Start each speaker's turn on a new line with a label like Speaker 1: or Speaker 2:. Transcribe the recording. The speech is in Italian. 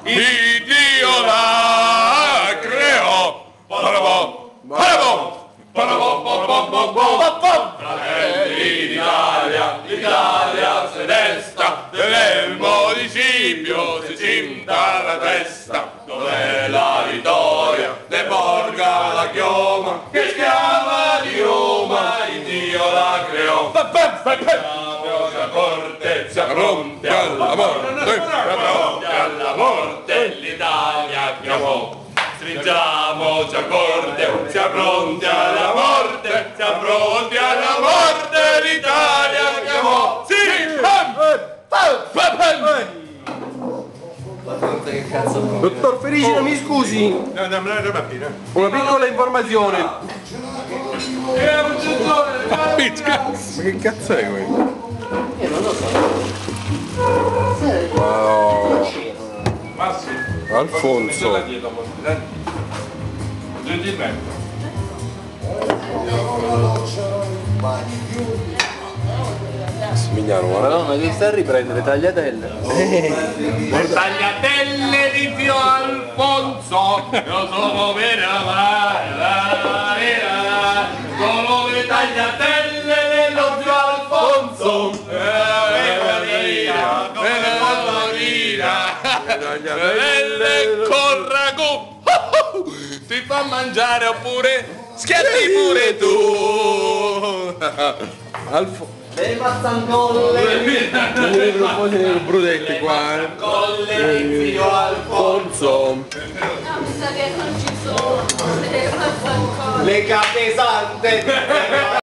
Speaker 1: il Dio la creò. Fratelli d'Italia, l'Italia se desta, nel municipio si cinta la testa. Dov'è la vittoria? De Borga la chioma, che schiava di Roma, il Dio la creò. Siamo pronti alla morte, siamo pronti alla morte, l'Italia chiamò. Stringiamoci a corte, siamo pronti alla morte, siamo pronti alla morte, l'Italia chiamò. Sì!
Speaker 2: Dottor Fericino, mi scusi, una piccola informazione.
Speaker 1: Ma che cazzo è questo?
Speaker 3: Io non lo so.
Speaker 1: Alfonso. Smigliano, guarda.
Speaker 3: Madonna, che sta a riprendere tagliatelle.
Speaker 1: Le tagliatelle di zio Alfonso, io sono per amare, sono le tagliatelle dello zio Alfonso. Tagliatelle con ragù, ti fa mangiare oppure schiatti pure tu.
Speaker 3: Le mazzancolle.
Speaker 1: Brudetti qua,
Speaker 3: Mazzancolle, zio Alfonso.
Speaker 1: Alfonso.
Speaker 4: Mi sa che non ci sono le mazzancolle.
Speaker 3: Le capesante.